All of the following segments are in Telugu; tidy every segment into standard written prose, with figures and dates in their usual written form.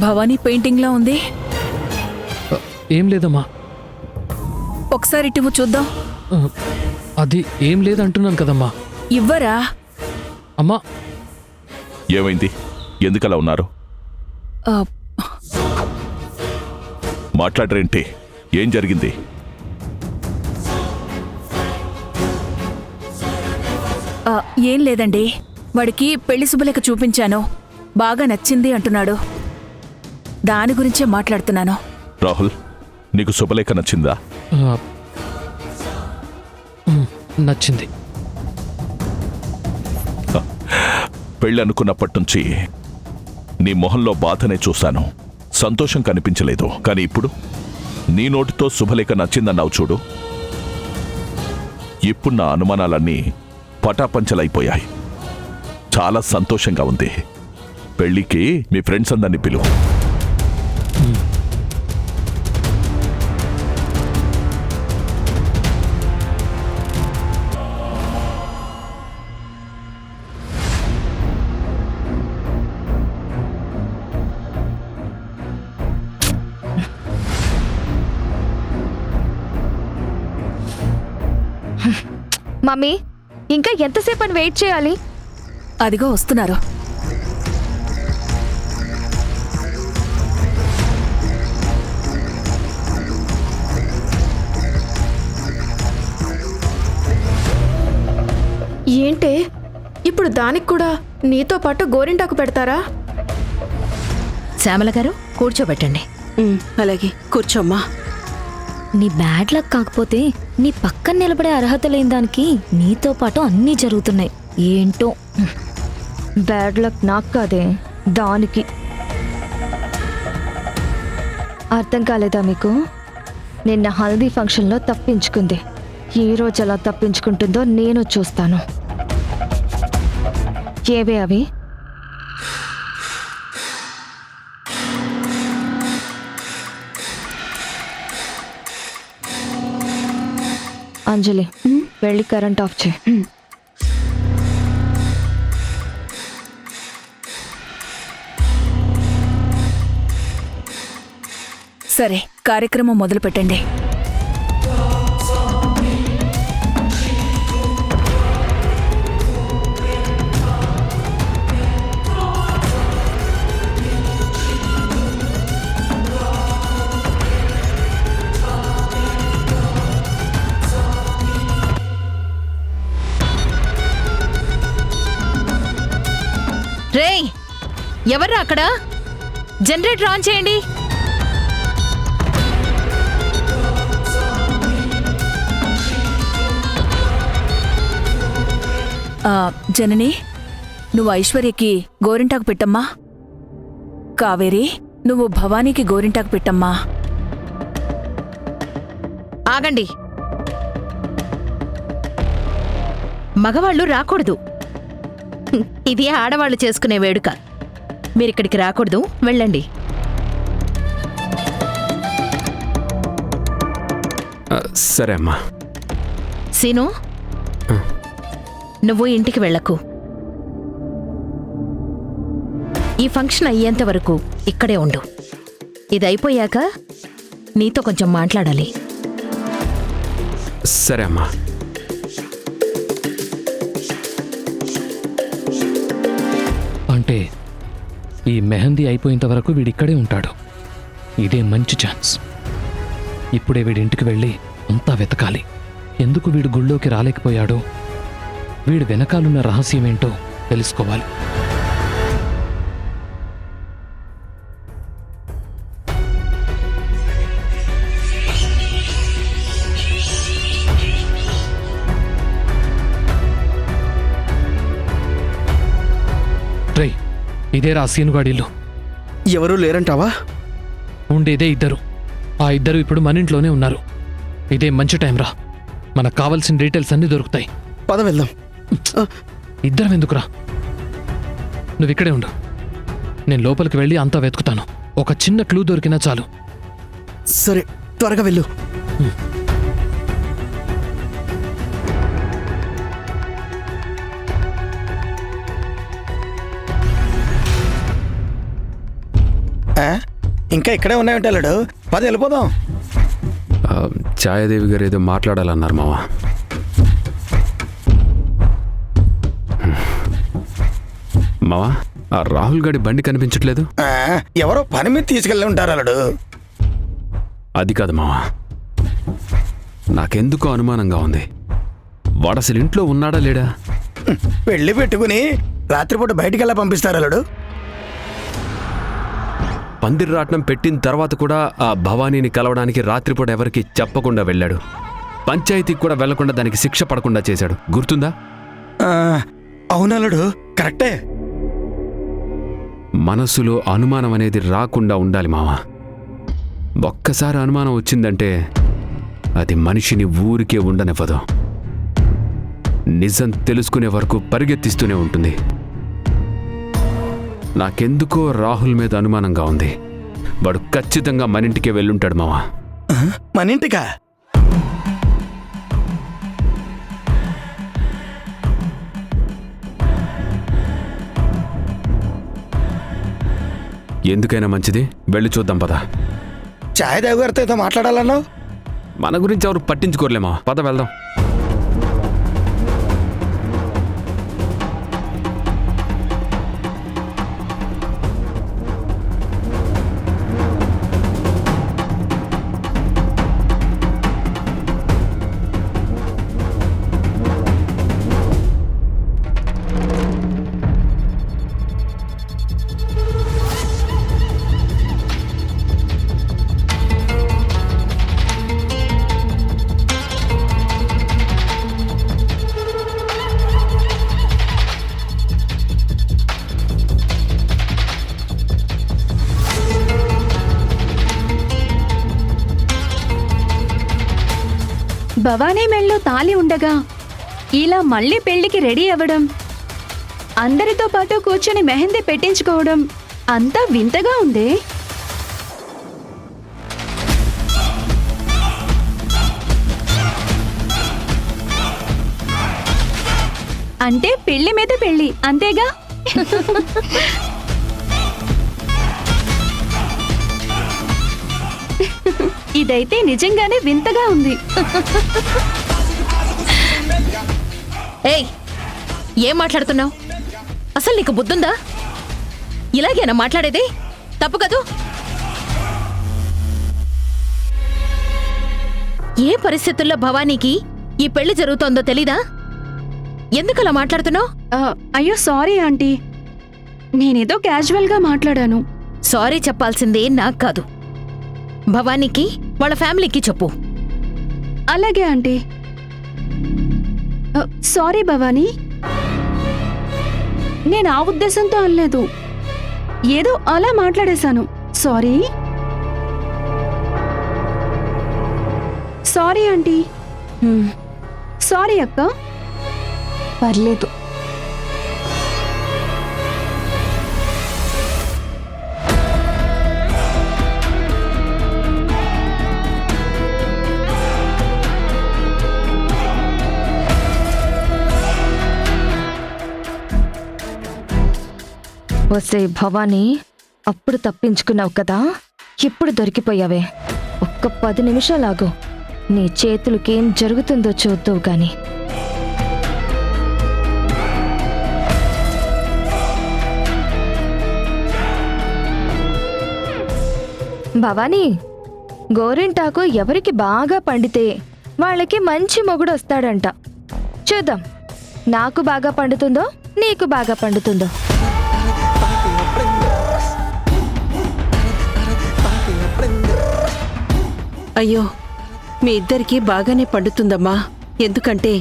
భవానీ పెయింటింగ్లా ఉంది. ఏం లేదమ్మా. ఒకసారి ఇటువు చూద్దాం. అది ఏం లేదంటున్నాను కదమ్మా. ఇవ్వరా? అమ్మా ఏమైంది? ఎందుకలా ఉన్నారు? ఆ, మాట్లాడరేంటి? ఏం జరిగింది? ఏం లేదండి. వాడికి పెళ్లి శుభలేఖ చూపించాను, బాగా నచ్చింది అంటున్నాడు. దాని గురించే మాట్లాడుతున్నాను. రాహుల్, నీకు శుభలేఖ నచ్చిందా? నచ్చింది. పెళ్ళి అనుకున్నప్పటి నుంచి నీ మొహంలో బాధనే చూశాను, సంతోషం కనిపించలేదు. కానీ ఇప్పుడు నీ నోటితో శుభలేఖ నచ్చిందన్నావు చూడు. ఇప్పుడు నా అనుమానాలన్నీ పటాపంచలైపోయాయి. చాలా సంతోషంగా ఉంది. పెళ్ళికి మీ ఫ్రెండ్స్ అందరినీ పిలువు. మమ్మీ, ఇంకా ఎంతసేపు అని వెయిట్ చేయాలి? అదిగో వస్తున్నారు. ఏంటే ఇప్పుడు దానికి కూడా నీతో పాటు గోరింటాకు పెడతారా? శ్యామల గారు, కూర్చోబెట్టండి. అలాగే కూర్చోమ్మా. నీ బ్యాడ్ లక్ కాకపోతే నీ పక్కన నిలబడే అర్హత లేని దానికి నీతో పాటు అన్నీ జరుగుతున్నాయి. ఏంటో బ్యాడ్ లక్ నాకు కాదే, దానికి. అర్థం కాలేదా మీకు? నిన్న హల్దీ ఫంక్షన్లో తప్పించుకుంది. ఈ రోజు ఎలా తప్పించుకుంటుందో నేను చూస్తాను. ఏవే అవి? అంజలి, వెళ్ళి కరెంట్ ఆఫ్ చేయి. సరే, కార్యక్రమం మొదలు పెట్టండి. రేయ్, ఎవర్రా అక్కడ? జనరేటర్ ఆన్ చేయండి. జనని, నువ్వు ఐశ్వర్యకి గోరింటాకు పెట్టమ్మా. కావేరి, నువ్వు భవానీకి గోరింటాకు పెట్టమ్మా. ఆగండి. మగవాళ్ళు రాకూడదు. ఇది ఆడవాళ్ళు చేసుకునే వేడుక. మీరిక్కడికి రాకూడదు, వెళ్ళండి. సరే అమ్మా. సీను, నువ్వు ఇంటికి వెళ్ళకు. ఈ ఫంక్షన్ అయ్యేంత వరకు ఇక్కడే ఉండు. ఇది అయిపోయాక నీతో కొంచెం మాట్లాడాలి. సరే అమ్మా. అంటే ఈ మెహందీ అయిపోయేంత వరకు వీడిక్కడే ఉంటాడు. ఇదే మంచి ఛాన్స్. ఇప్పుడే వీడింటికి వెళ్ళి అంతా వెతకాలి. ఎందుకు వీడు గుళ్ళోకి రాలేకపోయాడో, వీడు వెనకాలన్న రహస్యమేంటో తెలుసుకోవాలి. ట్రై, ఇదేరా సీనుగాడిల్లు. ఎవరూ లేరంటావా? ఉండేదే ఇద్దరు. ఆ ఇద్దరు ఇప్పుడు మన ఇంట్లోనే ఉన్నారు. ఇదే మంచి టైం రా. మనకు కావాల్సిన డీటెయిల్స్ అన్నీ దొరుకుతాయి. పద వెళ్దాం. ఇద్దరం ఎందుకురా? నువ్వు ఇక్కడే ఉండు. నేను లోపలికి వెళ్ళి అంతా వెతుకుతాను. ఒక చిన్న క్లూ దొరికినా చాలు. సరే, త్వరగా వెళ్ళు. ఇంకా ఇక్కడే ఉన్నాయంటే అల్లుడు, పది వెళ్ళిపోదాం. ఛాయాదేవి గారు ఏదో మాట్లాడాలన్నారు మావా. మావా, ఆ రాహుల్ గాడి బండి కనిపించట్లేదు. ఎవరో పని మీద తీసుకెళ్ళి ఉంటారు అల్లుడు. అది కాదు మావా, నాకెందుకో అనుమానంగా ఉంది. వాడు అసలు ఇంట్లో ఉన్నాడా లేడా? పెళ్లి పెట్టుకుని రాత్రిపూట బయటికి ఎలా పంపిస్తారు అల్లుడు? పందిర్రాట్నం పెట్టిన తర్వాత కూడా ఆ భవానీని కలవడానికి రాత్రిపూట ఎవరికి చెప్పకుండా వెళ్ళాడు. పంచాయతీకి కూడా వెళ్లకుండా దానికి శిక్ష పడకుండా చేశాడు, గుర్తుందా? అవునల్లుడు, కరెక్టే. మనసులో అనుమానం అనేది రాకుండా ఉండాలి మావా. ఒక్కసారి అనుమానం వచ్చిందంటే అది మనిషిని ఊరికే ఉండనివ్వదు. నిజం తెలుసుకునే వరకు పరిగెత్తిస్తూనే ఉంటుంది. నాకెందుకో రాహుల్ మీద అనుమానంగా ఉంది. వాడు ఖచ్చితంగా మన ఇంటికే వెళ్ళుంటాడు మావా. మన ఇంటికా? ఎందుకైనా మంచిది, వెళ్ళి చూద్దాం పద. ఛాయదేవి గారితో ఏదో మాట్లాడాలన్నావు. మన గురించి ఎవరు పట్టించుకోర్లేమా, పద వెళ్దాం. భవానీ మెళ్ళో తాళి ఉండగా ఇలా మళ్ళీ పెళ్లికి రెడీ అవ్వడం, అందరితో పాటు కూర్చొని మెహందీ పెట్టించుకోవడం అంతా వింతగా ఉందే. అంటే పెళ్లి మీద పెళ్లి అంతేగా? ఇదైతే నిజంగానే వింతగా ఉంది. ఏయ్, ఏం మాట్లాడుతున్నావు? అసలు నీకు బుద్ధుందా? ఇలాగేనా మాట్లాడేది? తప్పు కదూ. ఏ పరిస్థితుల్లో భవానీకి ఈ పెళ్లి జరుగుతోందో తెలీదా? ఎందుకలా మాట్లాడుతున్నావు? అయ్యో సారీ ఆంటీ, నేనేదో క్యాజువల్గా మాట్లాడాను. సారీ చెప్పాల్సిందే నాకు కాదు, భవానీకి వాళ్ళ ఫ్యామిలీకి చెప్పు. అలాగే ఆంటీ. సారీ భవానీ, నేను ఆ ఉద్దేశంతో అనలేదు, ఏదో అలా మాట్లాడేశాను. సారీ. Sorry aunty. సారీ అక్క. పర్లేదు. వస్తే భవానీ, అప్పుడు తప్పించుకున్నావు కదా, ఇప్పుడు దొరికిపోయావే. ఒక్క 10 నిమిషాలాగు, నీ చేతులకేం జరుగుతుందో చూద్దావు గాని. భవానీ, గోరింటాకు ఎవరికి బాగా పండితే వాళ్ళకి మంచి మొగుడు వస్తాడంట. చూద్దాం, నాకు బాగా పండుతుందో నీకు బాగా పండుతుందో. అయ్యో, మీ ఇద్దరికీ బాగానే పండుతుందమ్మా. ఎందుకంటే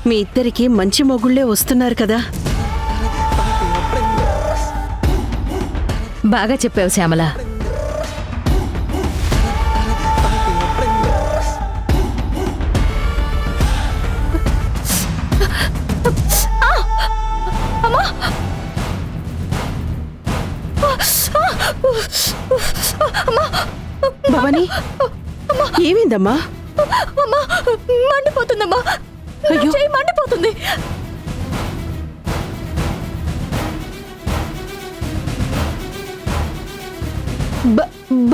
మీ ఇద్దరికీ మంచి మొగుళ్లే వస్తున్నారు కదా. బాగా చెప్పావు శ్యామల. భవానీ, ఏమైందమ్మా? మండిపోతుందమ్మా. అయ్యో, మండిపోతుంది.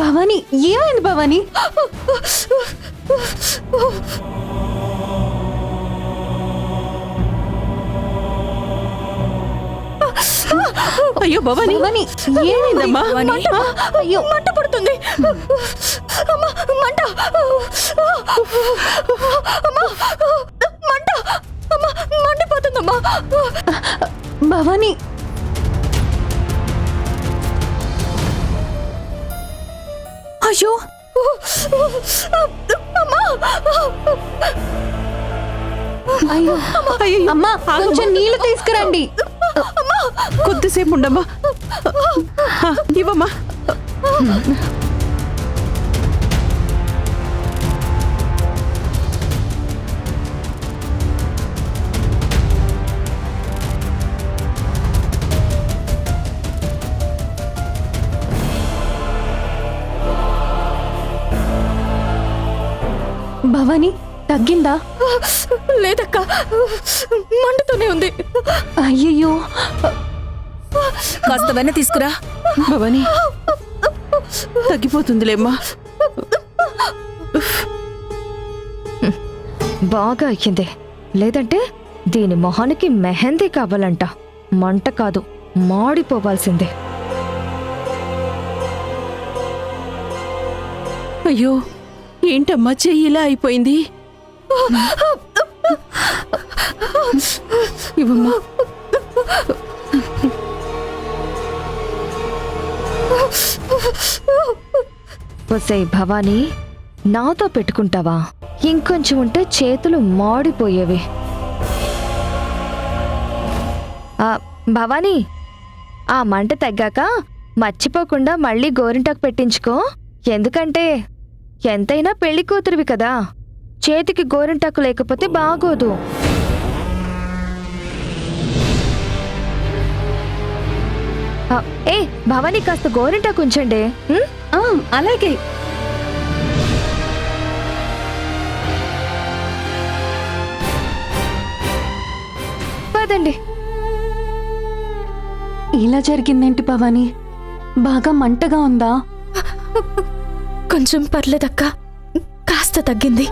భవానీ ఏమైంది భవానీ? అయ్యో భవాని భవానీ ఏమైందమ్మా? భవాని. అయ్యో మంట పడుతుంది అమ్మా, మంట అమ్మా, మంట అమ్మా, మండిపోతుందమ్మా. భవానీ అయ్యో అమ్మా, అయ్యో అయ్యో అమ్మా కొంచెం నీళ్లు తీసుకురండి. కొద్దిసేపు ఉండమ్మా. ఇవ్వమ్మా. భవానీ తగ్గిందా? లేదక్క, మండుతూనే ఉంది. అయ్యయ్యో కాస్త వెన్న తీసుకురా. భవాని తగ్గిపోతుందిలేమ్మా. బాగా అయ్యింది. లేదంటే దీని మొహానికి మెహందీ కావాలంట. మంట కాదు, మాడిపోవాల్సిందే. అయ్యో ఏంటమ్మా చెయ్యి ఇలా అయిపోయింది? ఇవ్వమ్మా. ఒసేయ్ భవానీ, నాతో పెట్టుకుంటావా? ఇంకొంచెం ఉంటే చేతులు మాడిపోయేవి. భవానీ, ఆ మంట తగ్గాక మర్చిపోకుండా మళ్ళీ గోరింటాకు పెట్టించుకో. ఎందుకంటే ఎంతైనా పెళ్లి కూతురివి కదా, చేతికి గోరింటాకు లేకపోతే బాగోదు. ఏ భవానీ, కాస్త గోరింటాకు ఉంచండి. అలాగే. పదండి. ఇలా జరిగిందేంటి భవానీ? బాగా మంటగా ఉందా? కొంచెం పర్లేదక్క, కాస్త తగ్గింది.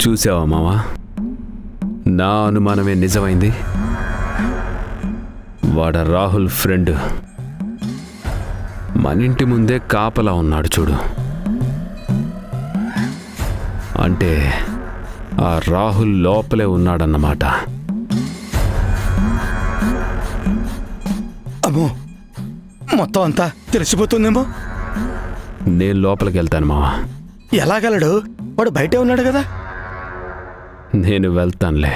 చూసావా మావా, నా అనుమానమే నిజమైంది. వాడ రాహుల్ ఫ్రెండ్ మన ఇంటి ముందే కాపలా ఉన్నాడు చూడు. అంటే ఆ రాహుల్ లోపలే ఉన్నాడన్నమాట. అమ్మో, మొత్తం అంతా తెలిసిపోతుందేమో. నేను లోపలికి వెళ్తాను మావా. ఎలాగలడు? వాడు బయటే ఉన్నాడు కదా. నేను వెళ్తానులే.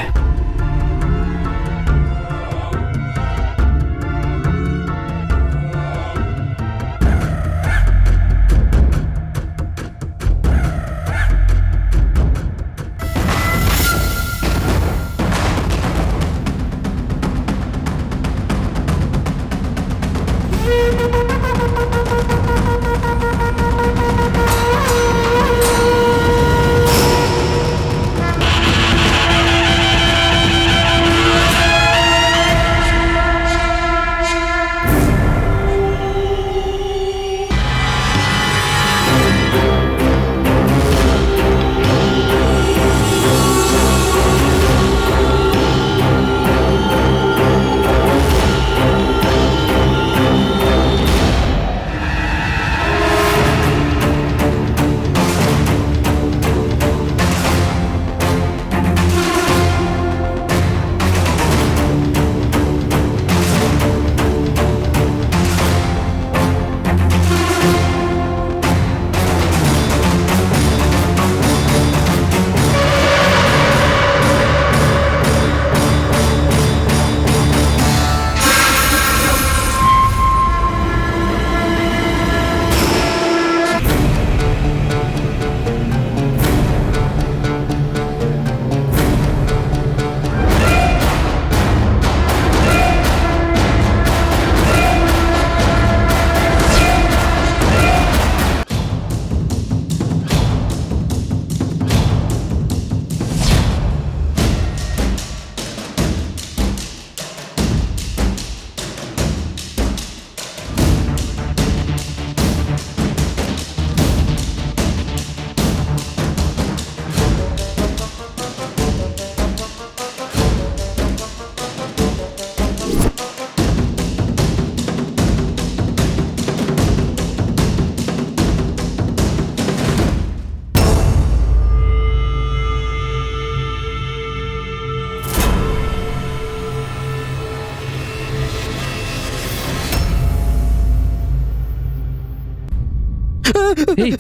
ఏయ్,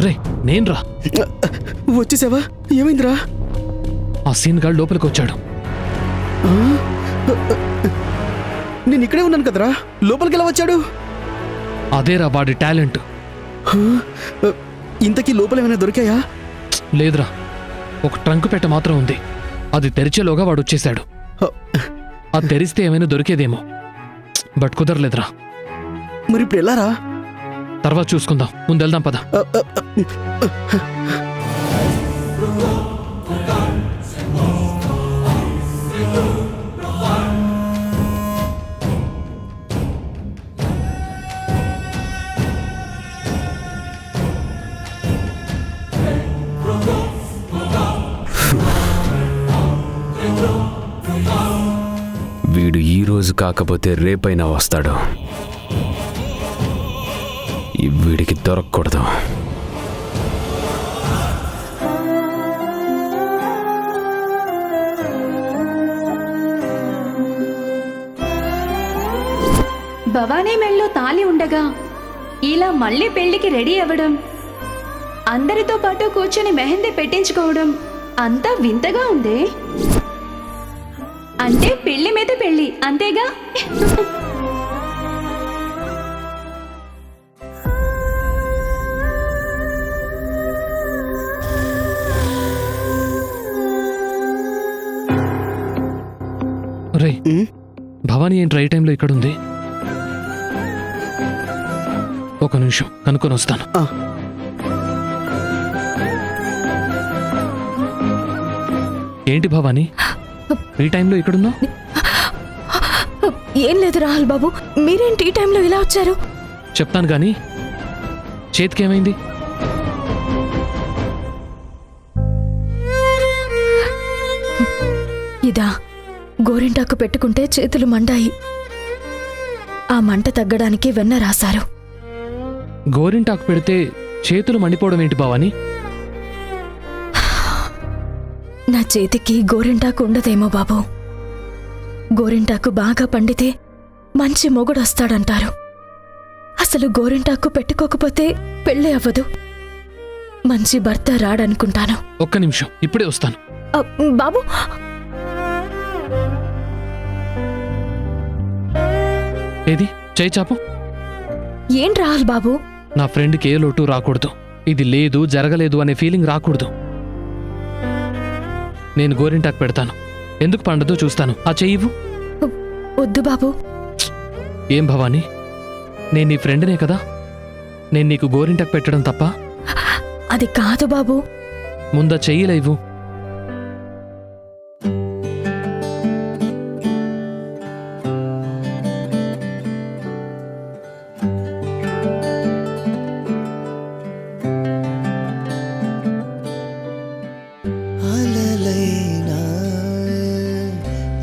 రేయ్ నేన్రా. వచ్చేసావా? ఏమైందిరా? ఆ సీన్ గాడు లోపలికి వచ్చాడు. నేను ఇక్కడే ఉన్నాను కదరా, లోపలికి ఎలా వచ్చాడు? అదేరా వాడి టాలెంట్. ఇంతకీ లోపల ఏమైనా దొరికాయా? లేదురా, ఒక ట్రంక్ పెట్ట మాత్రం ఉంది. అది తెరిచేలోగా వాడు వచ్చేశాడు. అది తెరిస్తే ఏమైనా దొరికేదేమో, బట్ కుదరలేదురా. మరి ఇప్పుడు ఎలారా? తర్వాత చూసుకుందాం, ముందెళ్దాం పద. వీడు ఈ రోజు కాకపోతే రేపైనా వస్తాడు. వీడికి దొరకకూడదు. భవానీ మెళ్ళలో తాళి ఉండగా ఇలా మళ్ళీ పెళ్లికి రెడీ అవ్వడం, అందరితో పాటు కూర్చొని మెహందీ పెట్టించుకోవడం అంతా వింతగా ఉందే. అంటే పెళ్లి మీద పెళ్లి అంతేగా? రేయ్, భవానీ ఏంటి రైట్ టైంలో ఇక్కడుంది? ఒక నిమిషం కనుక్కొని వస్తాను. ఏంటి భవానీ ఈ టైంలో ఇక్కడున్నావు? ఏం లేదు రాహుల్ బాబు, మీరేంటి ఈ టైంలో ఇలా వచ్చారు? చెప్తాను గాని చేతికేమైంది? ఇదా, గోరింటాకు పెట్టుకుంటే చేతులు మండాయి. ఆ మంట తగ్గడానికి వెన్న రాశారు. గోరింటాకు పెడితే చేతులు మండిపోవడం ఏంటి భవానీ? నా చేతికి గోరింటాకు ఉండదేమో బాబు. గోరింటాకు బాగా పండితే మంచి మొగుడొస్తాడంటారు. అసలు గోరింటాకు పెట్టుకోకపోతే పెళ్ళి అవ్వదు. మంచి భర్త రాడనుకుంటాను. ఒక్క నిమిషం, ఇప్పుడే వస్తాను. బాబు, ఏది చేయి చాపు. ఏం రాహుల్ బాబు? నా ఫ్రెండ్కి ఏ లోటు రాకూడదు. ఇది లేదు జరగలేదు అనే ఫీలింగ్ రాకూడదు. నేను గోరింటాకు పెడతాను, ఎందుకు పండదో చూస్తాను. ఆ చెయ్యివు. వద్దు బాబు. ఏం భవానీ, నేను నీ ఫ్రెండ్నే కదా, నేను నీకు గోరింటాకు పెట్టడం తప్ప? అది కాదు బాబు. ముందా చెయ్యిలేవు.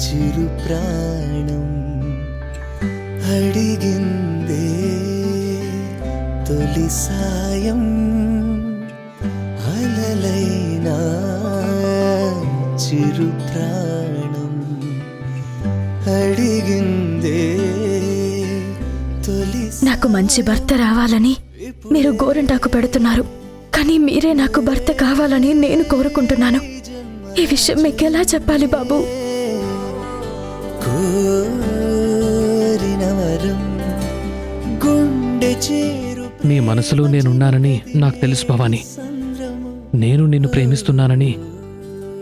చిరు ప్రాణం అడిగిందే తొలి సాయం, అలలైనా చిరు ప్రాణం అడిగిందే తొలి. నాకు మంచి భర్త రావాలని మీరు గోరింటాకు పెడుతున్నారు, కానీ మీరే నాకు భర్త కావాలని నేను కోరుకుంటున్నాను. ఈ విషయం మీకు ఎలా చెప్పాలి బాబు? నీ మనసులో నేనున్నానని నాకు తెలుసు భవానీ. నేను నిన్ను ప్రేమిస్తున్నానని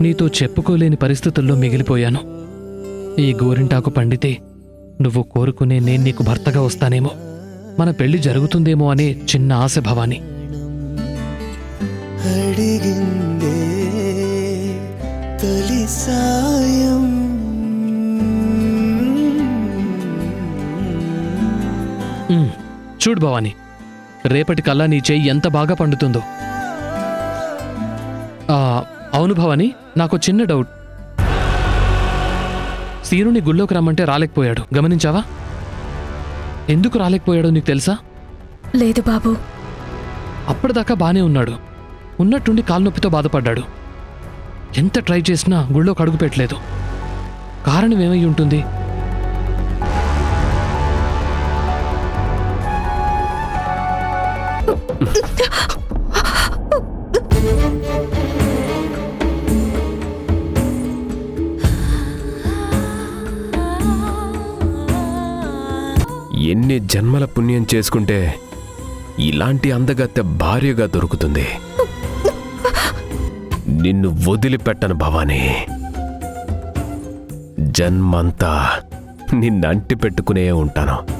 నీతో చెప్పుకోలేని పరిస్థితుల్లో మిగిలిపోయాను. ఈ గోరింటాకు పండితే నువ్వు కోరుకునే నేను నీకు భర్తగా వస్తానేమో, మన పెళ్లి జరుగుతుందేమో అనే చిన్న ఆశ భవానీ. అడిగిందే తొలి సాయం. చూడు భవానీ, రేపటికల్లా నీ చెయ్యి ఎంత బాగా పండుతుందో. అవును భవానీ, నాకు చిన్న డౌట్. సీనుని గుళ్ళోకి రమ్మంటే రాలేకపోయాడు, గమనించావా? ఎందుకు రాలేకపోయాడో నీకు తెలుసా? లేదు బాబు. అప్పటిదాకా బానే ఉన్నాడు, ఉన్నట్టుండి కాలునొప్పితో బాధపడ్డాడు. ఎంత ట్రై చేసినా గుళ్ళోకి అడుగు పెట్టలేదు. కారణం ఏమై ఉంటుంది? ఎన్ని జన్మల పుణ్యం చేసుకుంటే ఇలాంటి అందగత్తె భార్యగా దొరుకుతుంది. నిన్ను వదిలిపెట్టను భవానీ. జన్మంతా నిన్నంటి పెట్టుకునే ఉంటాను.